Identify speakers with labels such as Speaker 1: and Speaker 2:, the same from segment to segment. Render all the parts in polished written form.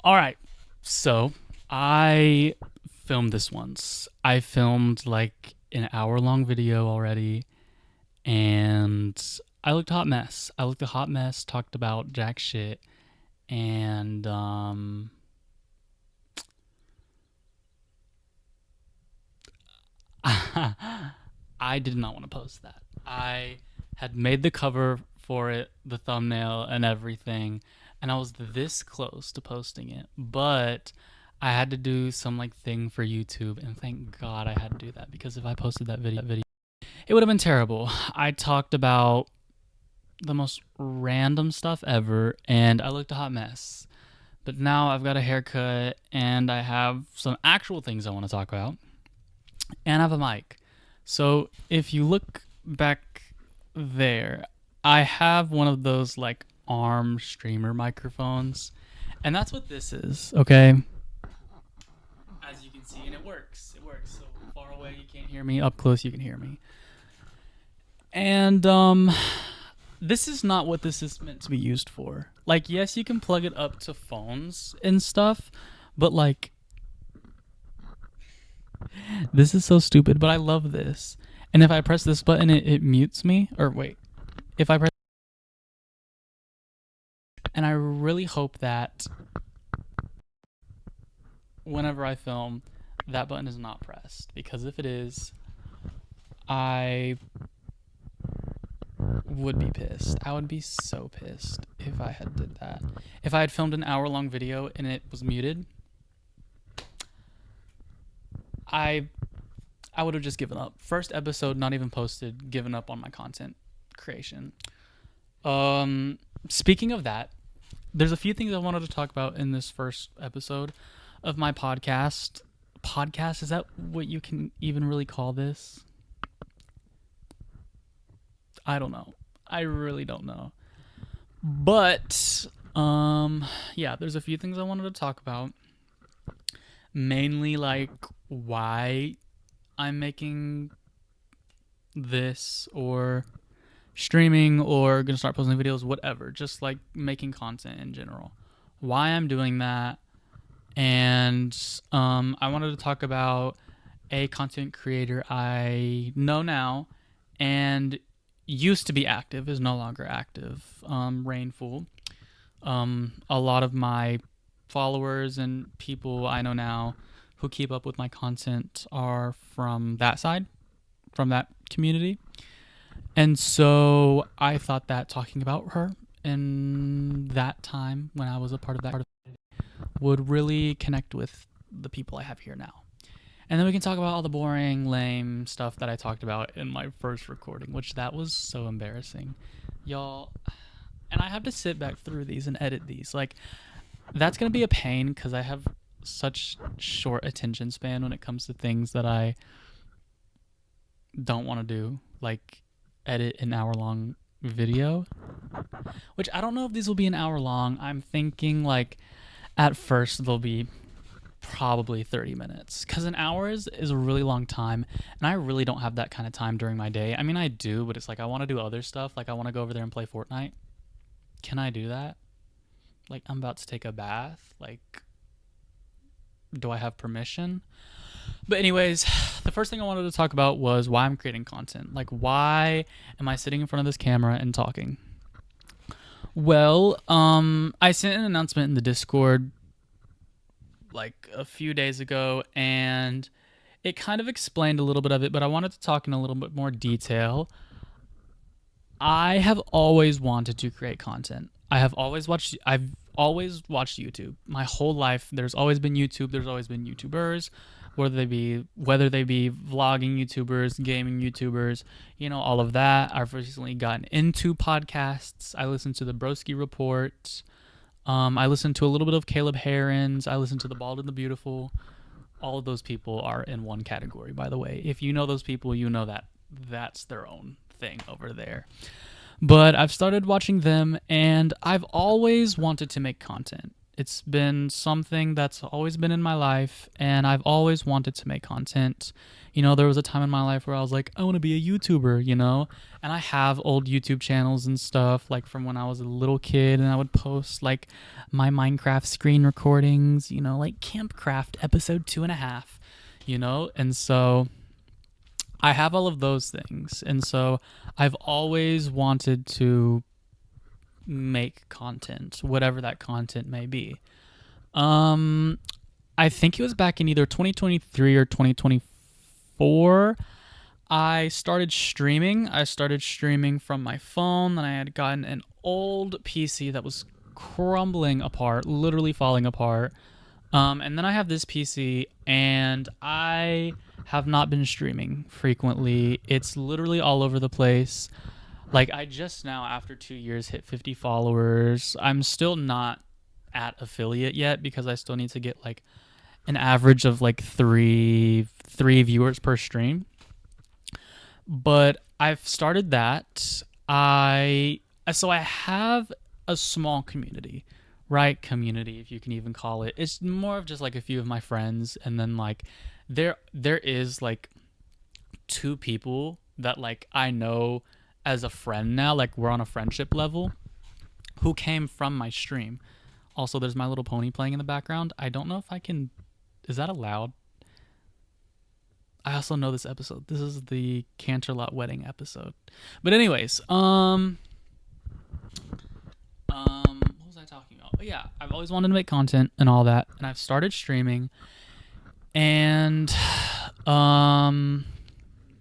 Speaker 1: All right. So I filmed this once. I filmed like an hour long video already, and I looked a hot mess. I looked a hot mess, talked about jack shit, and I did not want to post that. I had made the cover for it, the thumbnail, and everything, and I was this close to posting it, but I had to do some like thing for YouTube, and thank God I had to do that because if I posted that video, it would have been terrible. I talked about the most random stuff ever, and I looked a hot mess. But now I've got a haircut, and I have some actual things I want to talk about, and I have a mic. So if you look back there, I have one of those like arm streamer microphones, and that's what this is. Okay, as you can see, and it works. It works. So far away you can't hear me. Up close you can hear me. And this is not what this is meant to be used for. Like, yes, you can plug it up to phones and stuff, but like, this is so stupid. But I love this. And if I press this button, it mutes me. Or wait, if I press, and I really hope that whenever I film, that button is not pressed, because if it is, I would be pissed. I would be so pissed if I had did that. If I had filmed an hour-long video and it was muted, I would have just given up. First episode, not even posted, given up on my content creation. Speaking of that, there's a few things I wanted to talk about in this first episode of my podcast. Podcast, is that what you can even really call this? I don't know. I really don't know. But yeah, there's a few things I wanted to talk about. Mainly like why I'm making this, or streaming, or gonna start posting videos, whatever. Just like making content in general. Why I'm doing that. And I wanted to talk about a content creator I know now and used to be active, is no longer active. Rainful. A lot of my followers and people I know now who keep up with my content are from that side, from that community. And so I thought that talking about her in that time when I was a part of that would really connect with the people I have here now. And then we can talk about all the boring, lame stuff that I talked about in my first recording, which that was so embarrassing. Y'all, and I have to sit back through these and edit these. Like, that's going to be a pain because I have such short attention span when it comes to things that I don't want to do, like edit an hour-long video, which I don't know if these will be an hour long. I'm thinking like at first they'll be probably 30 minutes, because an hour is a really long time, and I really don't have that kind of time during my day. I mean, I do, but it's like I want to do other stuff. Like I want to go over there and play Fortnite. Can I do that? Like, I'm about to take a bath. Like, do I have permission? But anyways, the first thing I wanted to talk about was why I'm creating content. Like, why am I sitting in front of this camera and talking? Well, I sent an announcement in the Discord like a few days ago, and it kind of explained a little bit of it, but I wanted to talk in a little bit more detail. I have always wanted to create content. I've always watched YouTube my whole life. There's always been YouTube, there's always been YouTubers, whether they be vlogging YouTubers, gaming YouTubers, all of that. I've recently gotten into podcasts. I listened to the Broski Report. I listened to a little bit of Caleb Herons. I listened to The Bald and the Beautiful. All of those people are in one category, by the way. If you know those people, you know that that's their own thing over there. But I've started watching them, and I've always wanted to make content. It's been something that's always been in my life, and I've always wanted to make content. There was a time in my life where I was like, I want to be a YouTuber, and I have old YouTube channels and stuff, like from when I was a little kid, and I would post like my Minecraft screen recordings, like Campcraft episode 2.5, and so I have all of those things. And so I've always wanted to make content, whatever that content may be. I think it was back in either 2023 or 2024. I started streaming. I started streaming from my phone, and I had gotten an old PC that was crumbling apart, literally falling apart. And then I have this PC, and I have not been streaming frequently. It's literally all over the place. Like, I just now, after 2 years, hit 50 followers. I'm still not at affiliate yet because I still need to get like an average of like three viewers per stream. But I've started that. I have a small community, right? Community, if you can even call it. It's more of just like a few of my friends, and then like there is like two people that like I know as a friend now, like we're on a friendship level, who came from my stream. Also, there's My Little Pony playing in the background. I don't know if I can. Is that allowed? I also know this episode. This is the Canterlot wedding episode. But anyways, what was I talking about? But yeah, I've always wanted to make content and all that, and I've started streaming, and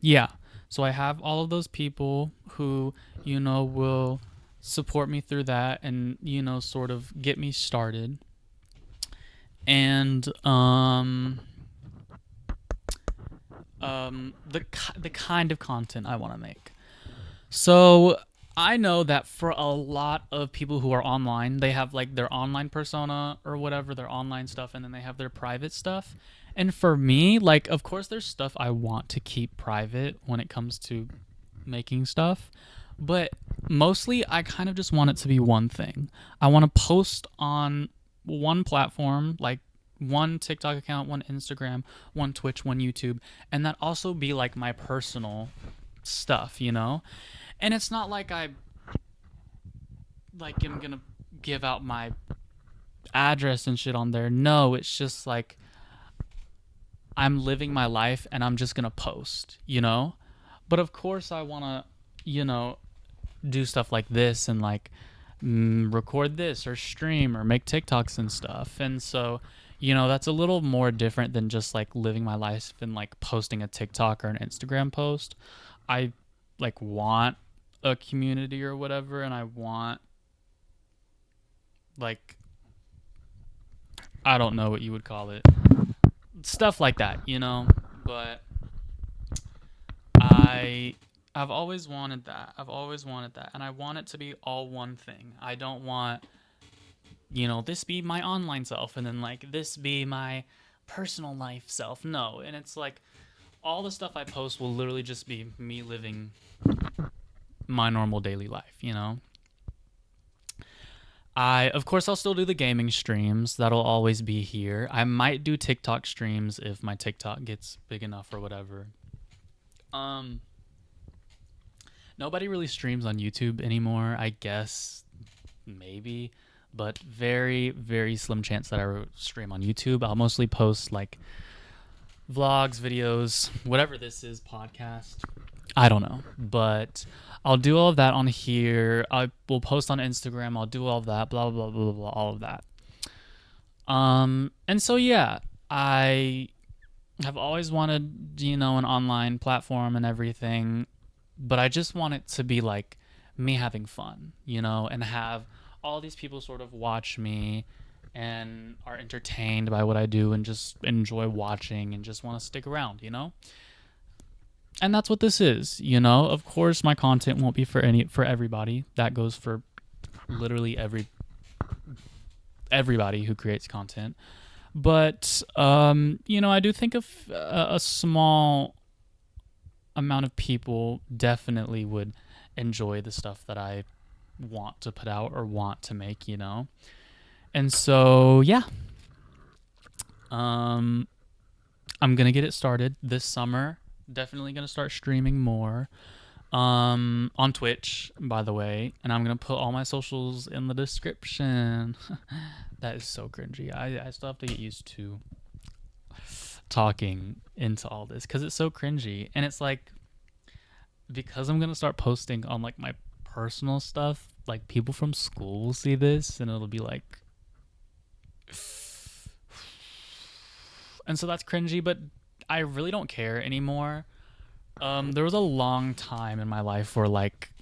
Speaker 1: yeah. So I have all of those people who will support me through that, and sort of get me started, and the kind of content I want to make. So I know that for a lot of people who are online, they have like their online persona or whatever, their online stuff, and then they have their private stuff. And for me, like, of course, there's stuff I want to keep private when it comes to making stuff, but mostly I kind of just want it to be one thing. I want to post on one platform, like one TikTok account, one Instagram, one Twitch, one YouTube, and that also be like my personal stuff, And it's not like I like am gonna give out my address and shit on there. No, it's just like I'm living my life and I'm just gonna post, But of course I wanna, do stuff like this and like record this or stream or make TikToks and stuff. And so, that's a little more different than just like living my life and like posting a TikTok or an Instagram post. I like want a community or whatever, and I want like, I don't know what you would call it, stuff like that, But I've always wanted that. And I want it to be all one thing. I don't want, this be my online self and then like this be my personal life self. No, and it's like all the stuff I post will literally just be me living my normal daily life, Of course, I'll still do the gaming streams. That'll always be here. I might do TikTok streams if my TikTok gets big enough or whatever. Nobody really streams on YouTube anymore, I guess. Maybe. But very, very slim chance that I stream on YouTube. I'll mostly post like vlogs, videos, whatever this is, podcast. I don't know. But I'll do all of that on here. I will post on Instagram. I'll do all of that, blah, blah, blah, blah, blah, all of that. And so, yeah, I have always wanted, an online platform and everything, but I just want it to be like me having fun, and have all these people sort of watch me and are entertained by what I do and just enjoy watching and just want to stick around, And that's what this is, Of course, my content won't be for everybody. That goes for literally everybody who creates content. But I do think of a small amount of people definitely would enjoy the stuff that I want to put out or want to make, And so yeah, um, I'm gonna get it started this summer. Definitely gonna start streaming more. On Twitch, by the way, and I'm gonna put all my socials in the description. That is so cringy. I still have to get used to talking into all this because it's so cringy, and it's like because I'm gonna start posting on like my personal stuff. Like people from school will see this, and it'll be like, and so that's cringy. But I really don't care anymore. There was a long time in my life where like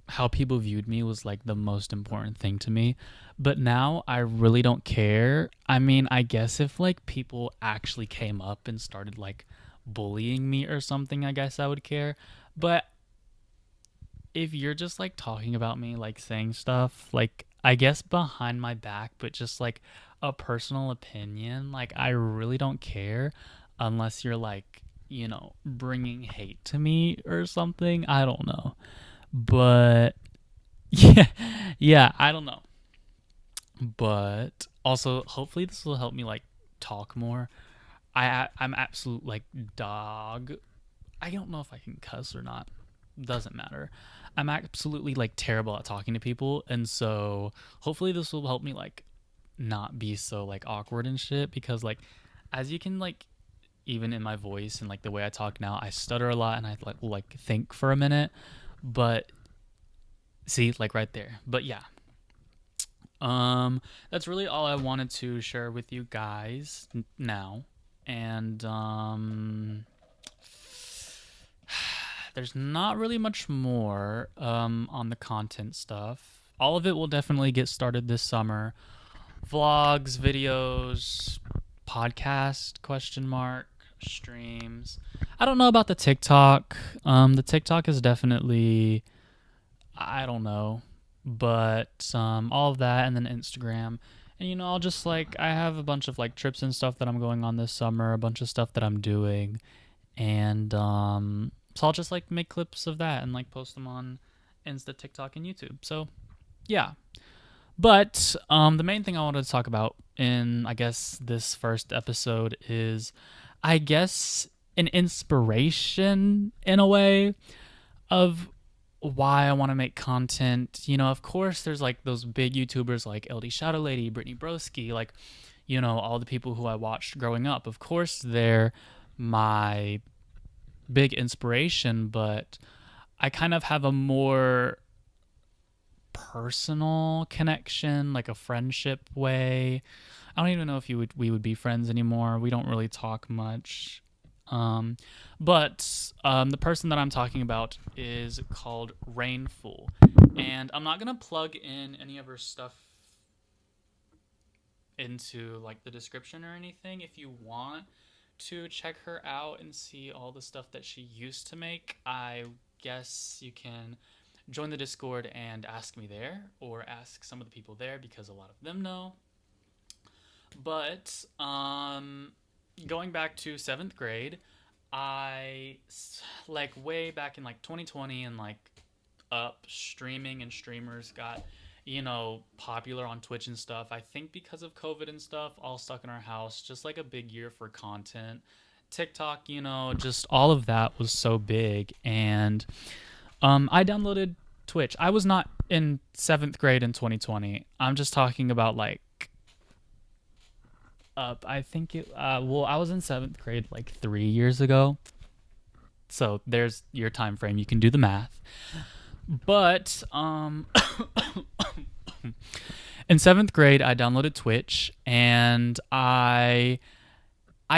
Speaker 1: how people viewed me was like the most important thing to me. But now I really don't care. I mean, I guess if like people actually came up and started like bullying me or something, I guess I would care. But if you're just like talking about me, like saying stuff, like I guess behind my back, but just like a personal opinion, like I really don't care unless you're like, bringing hate to me or something. I don't know. But yeah, yeah, I don't know. But also, hopefully, this will help me like talk more. I'm absolute like dog. I don't know if I can cuss or not. Doesn't matter. I'm absolutely like terrible at talking to people, and so hopefully this will help me like not be so like awkward and shit. Because like, as you can like even in my voice and like the way I talk now, I stutter a lot and I like think for a minute. But see, like right there. But yeah, that's really all I wanted to share with you guys now. And there's not really much more on the content stuff. All of it will definitely get started this summer. Vlogs, videos, podcast question mark, streams. I don't know about the TikTok. The TikTok is definitely, I don't know, but all of that, and then Instagram. And I'll just like I have a bunch of like trips and stuff that I'm going on this summer, a bunch of stuff that I'm doing, and so I'll just like make clips of that and like post them on Insta, TikTok, and YouTube. So yeah, but the main thing I wanted to talk about in I guess this first episode is I guess an inspiration in a way of why I want to make content. Of course, there's like those big YouTubers like LD Shadow Lady, Brittany Broski, like, all the people who I watched growing up. Of course, they're my big inspiration, but I kind of have a more personal connection, like a friendship way. I don't even know if we would be friends anymore. We don't really talk much. But the person that I'm talking about is called Rainful, and I'm not gonna plug in any of her stuff into like the description or anything. If you want to check her out and see all the stuff that she used to make, I guess you can join the Discord and ask me there, or ask some of the people there because a lot of them know. But going back to seventh grade, I like way back in like 2020 and like up, streaming and streamers got popular on Twitch and stuff. I think because of COVID and stuff, all stuck in our house, just like a big year for content. TikTok, just all of that was so big, and I downloaded Twitch. I was not in seventh grade in 2020. I'm just talking about like up. I think it. Well, I was in seventh grade like 3 years ago. So there's your time frame. You can do the math. But in seventh grade, I downloaded Twitch, and I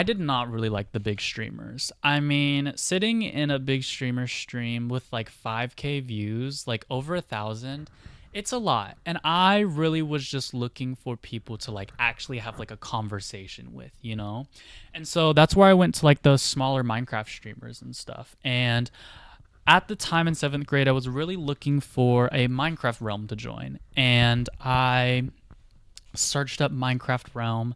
Speaker 1: did not really like the big streamers. I mean, sitting in a big streamer stream with like 5K views, like over 1,000, it's a lot. And I really was just looking for people to like actually have like a conversation with. And so that's where I went to like those smaller Minecraft streamers and stuff. And at the time in seventh grade, I was really looking for a Minecraft realm to join. And I searched up Minecraft realm,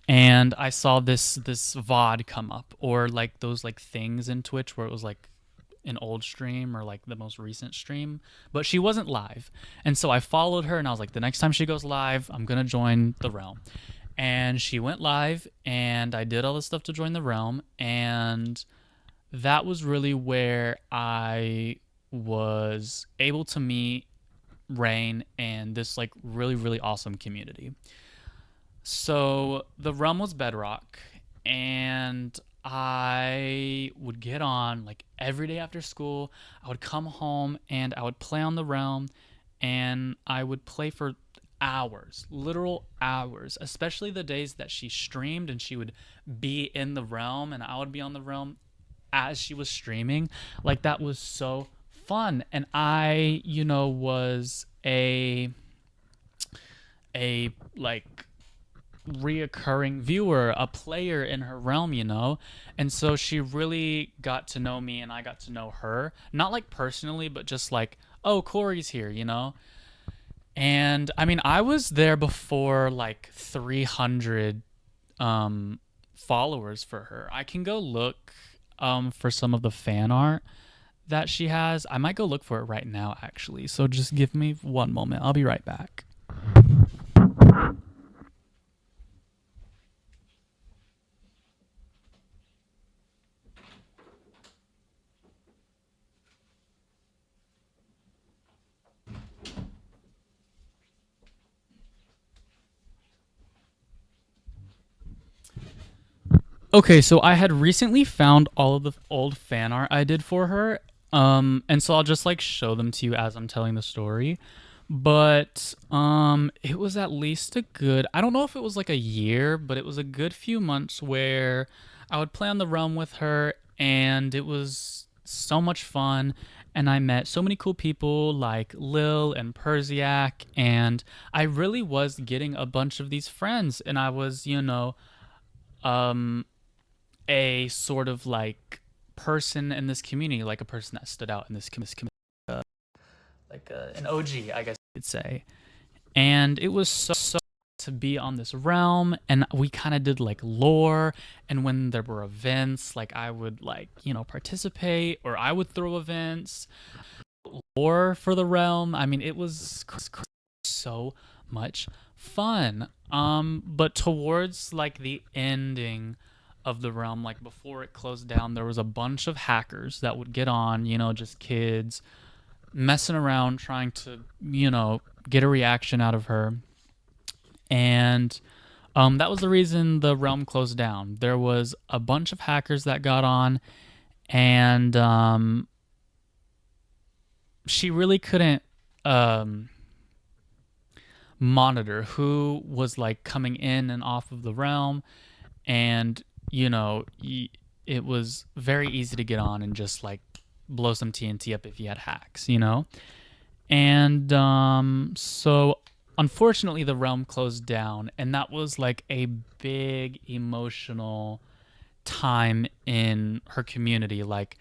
Speaker 1: and I saw this VOD come up, or like those like things in Twitch where it was like an old stream or like the most recent stream, but she wasn't live. And so I followed her and I was like, the next time she goes live, I'm going to join the realm. And she went live and I did all this stuff to join the realm. And that was really where I was able to meet Rain and this like really, really awesome community. So the realm was Bedrock, and I would get on like every day after school. I would come home and I would play on the realm, and I would play for hours, literal hours, especially the days that she streamed and she would be in the realm and I would be on the realm as she was streaming. Like that was so fun. And I, was a like reoccurring viewer, a player in her realm. And so she really got to know me and I got to know her. Not like personally, but just like, oh, Corey's here. And I mean, I was there before like 300 followers for her. I can go look for some of the fan art that she has. I might go look for it right now, actually. So just give me one moment. I'll be right back. Okay, so I had recently found all of the old fan art I did for her. And so I'll just like show them to you as I'm telling the story. But it was at least a good, I don't know if it was like a year, but it was a good few months where I would play on the realm with her and it was so much fun. And I met so many cool people like Lil and Persiak, and I really was getting a bunch of these friends, and I was, um, a sort of like person in this community, like a person that stood out in this community, like an OG, I guess you could say. And it was so to be on this realm, and we kind of did like lore. And when there were events, like I would like participate, or I would throw events, lore for the realm. I mean, it was so much fun. But towards like the ending of the realm, like before it closed down, there was a bunch of hackers that would get on, just kids messing around trying to, get a reaction out of her. And that was the reason the realm closed down. There was a bunch of hackers that got on, and she really couldn't um, monitor who was like coming in and off of the realm. And it was very easy to get on and just like blow some TNT up if you had hacks. And so unfortunately the realm closed down, and that was like a big emotional time in her community. Like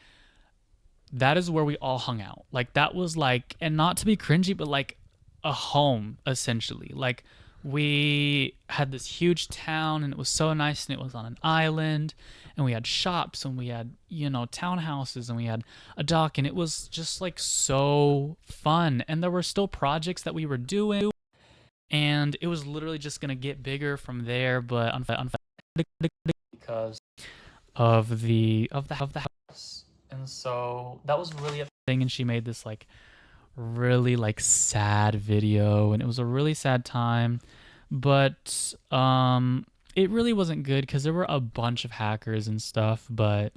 Speaker 1: that is where we all hung out. Like that was like, and not to be cringy, but like a home essentially. Like we had this huge town and it was so nice, and it was on an island, and we had shops and we had townhouses and we had a dock, and it was just like so fun. And there were still projects that we were doing, and it was literally just going to get bigger from there. But because of the house. And so that was really a thing, and she made this like really like sad video, and it was a really sad time. But it really wasn't good because there were a bunch of hackers and stuff. But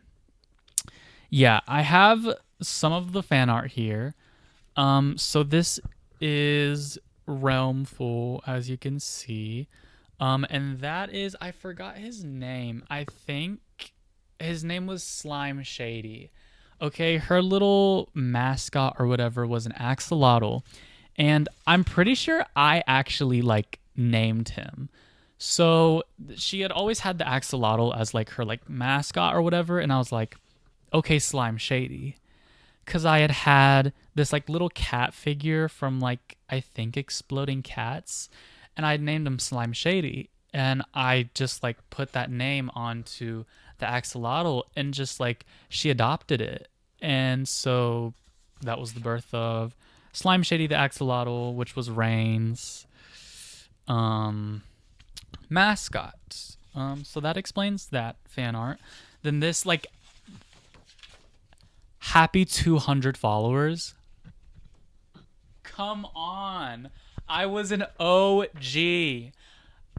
Speaker 1: yeah, I have some of the fan art here. So this is Realm Full, as you can see. And that is, I forgot his name. I think his name was Slime Shady. Okay, her little mascot or whatever was an axolotl, and I'm pretty sure I actually like named him. So she had always had the axolotl as like her like mascot or whatever, and I was like, okay, Slime Shady, because I had this like little cat figure from like I think Exploding Cats, and I had named him Slime Shady, and I just like put that name onto the axolotl, and just like she adopted it. And so that was the birth of Slime Shady the Axolotl, which was Rain's um, mascot. So that explains that fan art. Then this, like, happy 200 followers. Come on. I was an OG.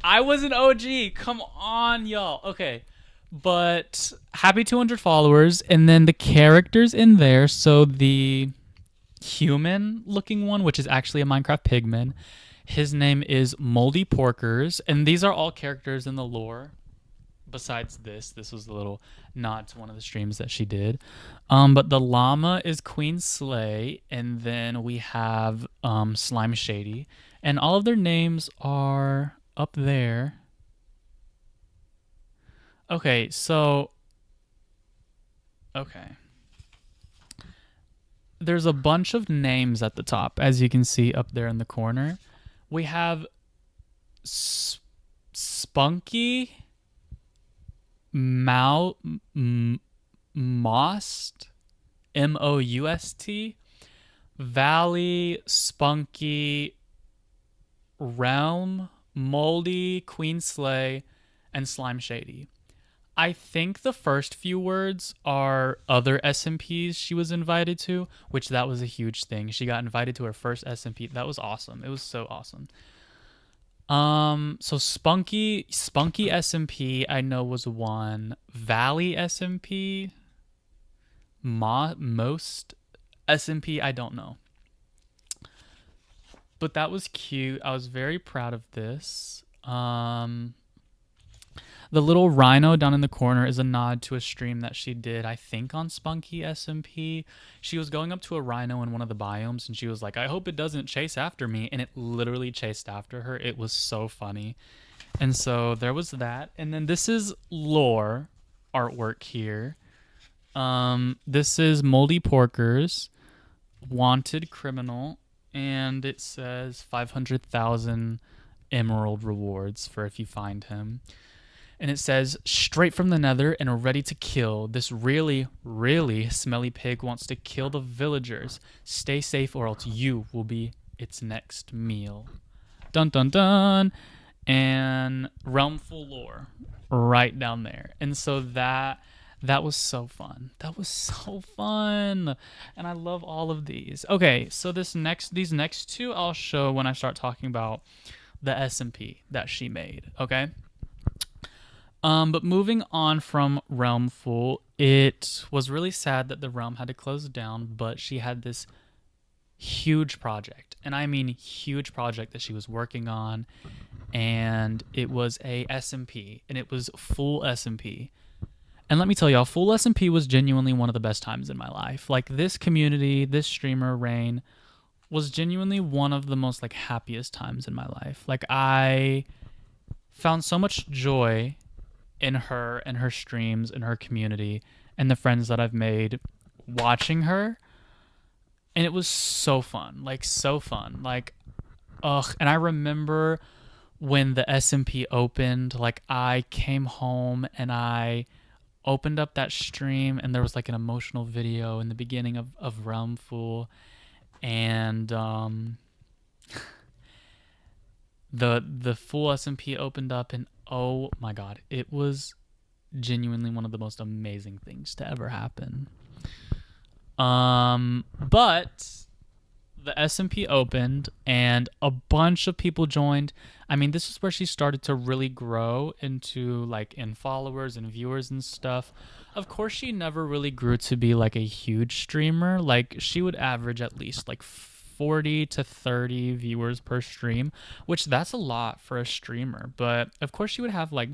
Speaker 1: I was an OG. Come on, y'all. Okay. But happy 200 followers. And then the characters in there. So the human looking one, which is actually a Minecraft pigman, his name is Moldy Porkers. And these are all characters in the lore. Besides this was a little nod to one of the streams that she did. But the llama is Queen Slay, and then we have Slime Shady, and all of their names are up there. Okay, so okay, there's a bunch of names at the top, as you can see up there in the corner. We have Spunky, Most, Most, Valley, Spunky, Realm, Moldy, Queen Slay, and Slime Shady. I think the first few words are other SMPs she was invited to, which that was a huge thing. She got invited to her first SMP. That was awesome. It was so awesome. So Spunky SMP I know was one. Valley SMP, Most SMP I don't know. But that was cute. I was very proud of this. The little rhino down in the corner is a nod to a stream that she did, I think, on Spunky SMP. She was going up to a rhino in one of the biomes, and she was like, I hope it doesn't chase after me. And it literally chased after her. It was so funny. And so there was that. And then this is lore artwork here. This is Moldy Porkers, wanted criminal, and it says 500,000 emerald rewards for if you find him. And it says, straight from the nether and ready to kill. This really, really smelly pig wants to kill the villagers. Stay safe or else you will be its next meal. Dun dun dun. And Realm Full Lore right down there. And so that was so fun. That was so fun. And I love all of these. Okay, so these next two I'll show when I start talking about the SMP that she made. Okay? But moving on from Realm Full, it was really sad that the realm had to close down, but she had this huge project, and I mean huge project that she was working on, and it was a SMP, and it was full SMP. And let me tell y'all, full SMP was genuinely one of the best times in my life. Like, this community, this streamer, Rain, was genuinely one of the most, like, happiest times in my life. Like, I found so much joy in her and her streams and her community and the friends that I've made watching her. And it was so fun. Like, so fun. Like, ugh. And I remember when the SMP opened, like, I came home and I opened up that stream and there was like an emotional video in the beginning of Realm Full, and the full SMP opened up, and oh my god, it was genuinely one of the most amazing things to ever happen. But the SMP opened and a bunch of people joined. I mean, this is where she started to really grow into, like, in followers and viewers and stuff. Of course, she never really grew to be like a huge streamer. Like, she would average at least like 40 to 30 viewers per stream, which that's a lot for a streamer. But of course, she would have like,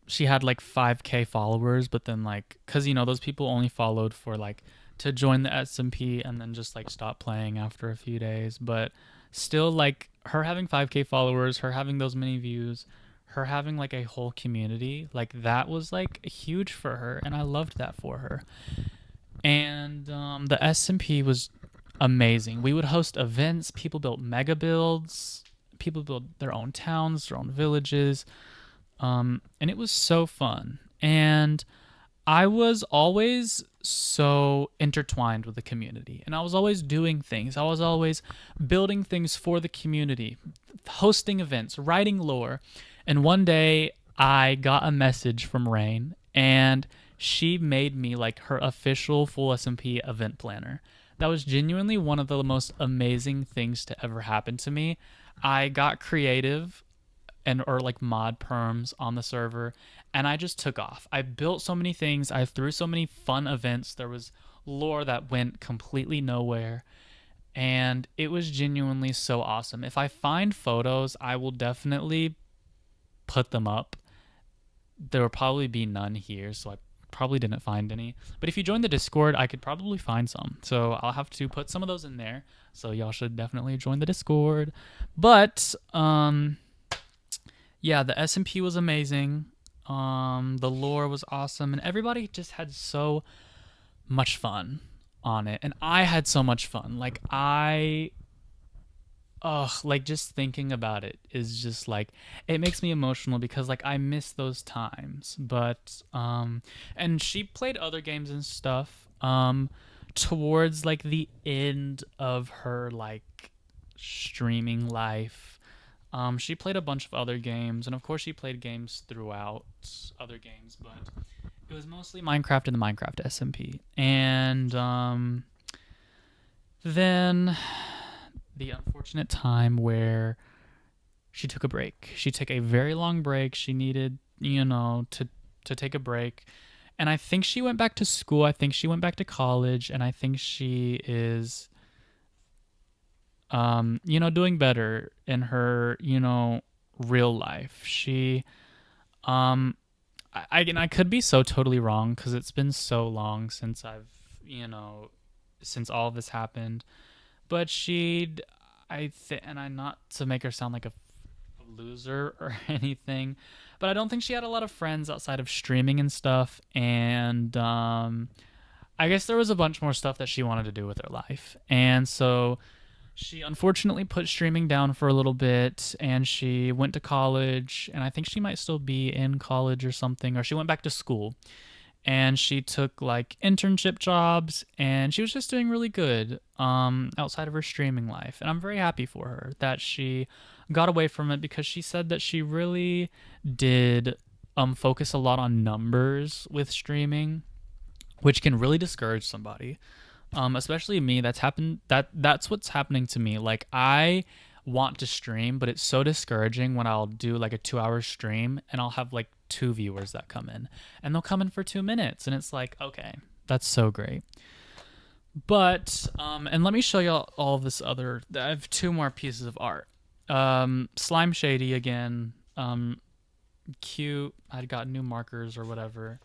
Speaker 1: she had like 5K followers, but then, like, because, you know, those people only followed for like to join the SMP and then just like stop playing after a few days. But still, like, her having 5K followers, her having those many views, her having like a whole community, like, that was like huge for her, and I loved that for her. And the SMP was amazing. We would host events, people built mega builds, people built their own towns, their own villages, and it was so fun. And I was always so intertwined with the community, and I was always doing things. I was always building things for the community, hosting events, writing lore. And one day I got a message from Rain, and she made me like her official full SMP event planner. That was genuinely one of the most amazing things to ever happen to me. I got creative and or like mod perms on the server, and I just took off. I built so many things, I threw so many fun events. There was lore that went completely nowhere, and it was genuinely so awesome. If I find photos, I will definitely put them up. There will probably be none here, so I probably didn't find any. But if you join the Discord, I could probably find some. So I'll have to put some of those in there. So y'all should definitely join the Discord. But yeah, the SMP was amazing. The lore was awesome, and everybody just had so much fun on it, and I had so much fun. Like like just thinking about it is just like it makes me emotional because like I miss those times. But and she played other games and stuff. Towards like the end of her like streaming life. She played a bunch of other games, and of course, she played games throughout other games, but it was mostly Minecraft and the Minecraft SMP. And then the unfortunate time where she took a break. She took a very long break. She needed, to take a break. And I think she went back to school. I think she went back to college, and I think she is doing better in her, real life. She, I could be so totally wrong because it's been so long since since all of this happened. But and I not to make her sound like a loser or anything, but I don't think she had a lot of friends outside of streaming and stuff. And I guess there was a bunch more stuff that she wanted to do with her life, and so she unfortunately put streaming down for a little bit, and she went to college, and I think she might still be in college or something, or she went back to school, and she took like internship jobs, and she was just doing really good outside of her streaming life. And I'm very happy for her that she got away from it, because she said that she really did focus a lot on numbers with streaming, which can really discourage somebody, especially me. That's what's happening to me. Like I want to stream, but it's so discouraging when I'll do like a 2-hour stream and I'll have like 2 viewers that come in, and they'll come in for 2 minutes, and it's like, okay, that's so great. But and let me show you all of this other. I have two more pieces of art. Slime Shady again. Cute. I got new markers or whatever.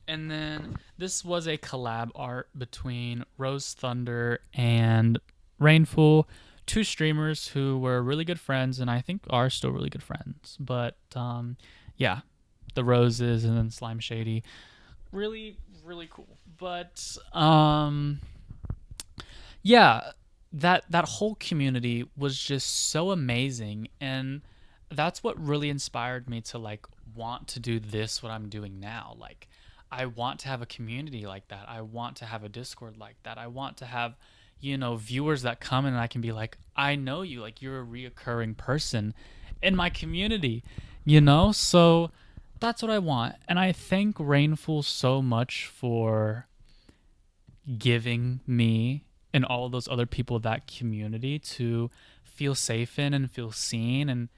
Speaker 1: And then this was a collab art between Rose Thunder and Rainful, two streamers who were really good friends, and I think are still really good friends. But yeah, the Roses and then Slime Shady, really, really cool. But yeah, that whole community was just so amazing, and that's what really inspired me to like want to do this what I'm doing now. Like I want to have a community like that. I want to have a Discord like that. I want to have, viewers that come in and I can be like, I know you, like you're a reoccurring person in my community. So that's what I want. And I thank Rainful so much for giving me and all those other people that community to feel safe in and feel seen, and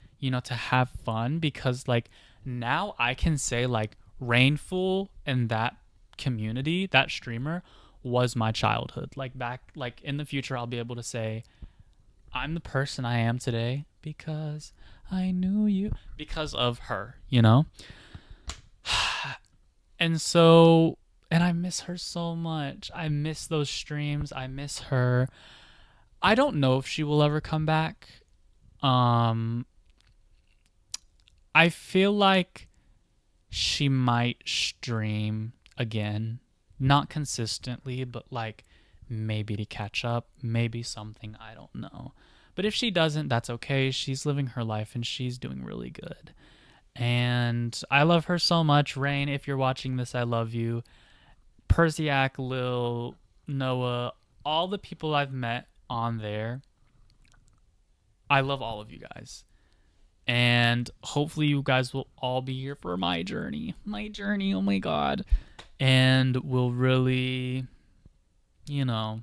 Speaker 1: to have fun, because like now I can say like Rainful and that community, that streamer was my childhood. Like back, like in the future, I'll be able to say I'm the person I am today because I knew you because of her. And so, and I miss her so much. I miss those streams. I miss her. I don't know if she will ever come back. I feel like she might stream again, not consistently, but like maybe to catch up, maybe something, I don't know. But if she doesn't, that's okay. She's living her life and she's doing really good. And I love her so much. Rain, if you're watching this, I love you. Persiac, Lil, Noah, all the people I've met on there, I love all of you guys. And hopefully you guys will all be here for my journey. My journey, oh my god. And will really, you know,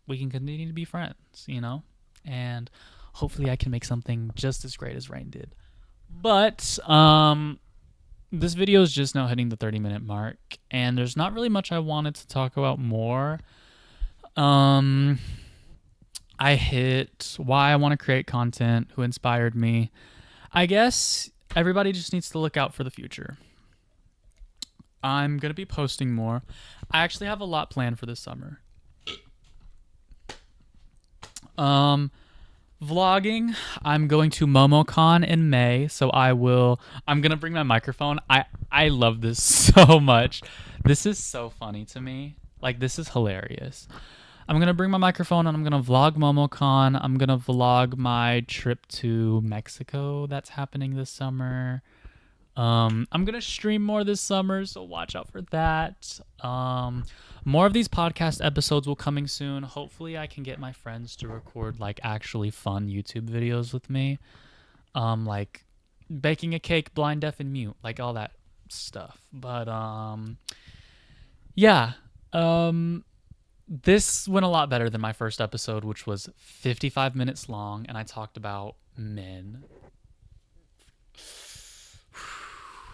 Speaker 1: we can continue to be friends, And hopefully I can make something just as great as Rain did. But this video is just now hitting the 30-minute mark, and there's not really much I wanted to talk about more. I hit why I want to create content, who inspired me. I guess everybody just needs to look out for the future. I'm going to be posting more. I actually have a lot planned for this summer. Vlogging, I'm going to MomoCon in May, so I'm going to bring my microphone. I love this so much. This is so funny to me. Like, this is hilarious. I'm going to bring my microphone and I'm going to vlog MomoCon. I'm going to vlog my trip to Mexico that's happening this summer. I'm going to stream more this summer, so watch out for that. More of these podcast episodes will coming soon. Hopefully I can get my friends to record like actually fun YouTube videos with me. Like baking a cake, blind, deaf, and mute, like all that stuff. But yeah. This went a lot better than my first episode, which was 55 minutes long, and I talked about men.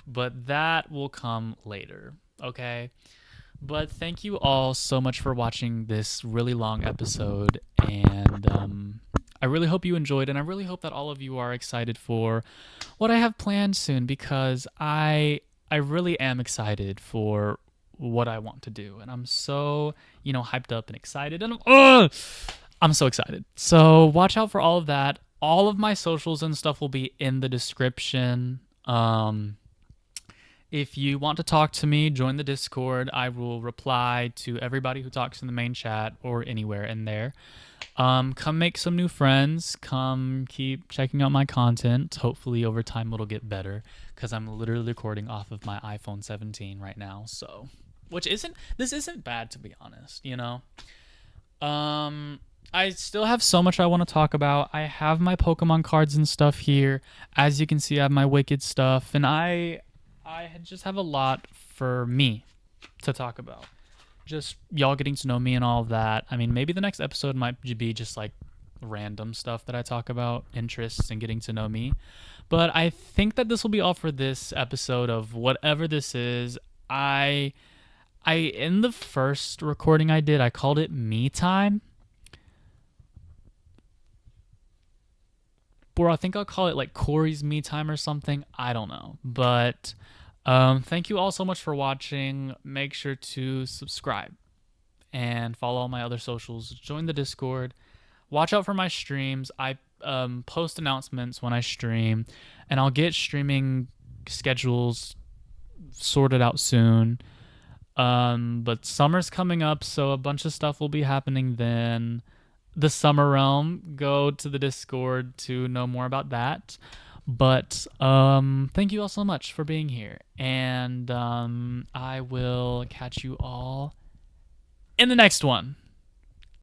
Speaker 1: But that will come later, okay? But thank you all so much for watching this really long episode, and I really hope you enjoyed, and I really hope that all of you are excited for what I have planned soon, because I really am excited for what I want to do, and I'm so, hyped up and excited, and I'm so excited. So watch out for all of that. All of my socials and stuff will be in the description. If you want to talk to me, join the Discord. I will reply to everybody who talks in the main chat or anywhere in there. Come make some new friends. Come keep checking out my content. Hopefully over time it'll get better, because I'm literally recording off of my iPhone 17 right now. So, this isn't bad, to be honest, I still have so much I want to talk about. I have my Pokemon cards and stuff here. As you can see, I have my Wicked stuff, and I just have a lot for me to talk about. Just y'all getting to know me and all of that. I mean, maybe the next episode might be just like random stuff that I talk about, interests, and getting to know me. But I think that this will be all for this episode of whatever this is. I in the first recording I did, I called it MeTime. Or I think I'll call it like Corey's MeTime or something. I don't know. But thank you all so much for watching. Make sure to subscribe and follow all my other socials. Join the Discord. Watch out for my streams. I post announcements when I stream, and I'll get streaming schedules sorted out soon. But summer's coming up, so a bunch of stuff will be happening then. The Summer Realm, go to the Discord to know more about that. But thank you all so much for being here, and I will catch you all in the next one.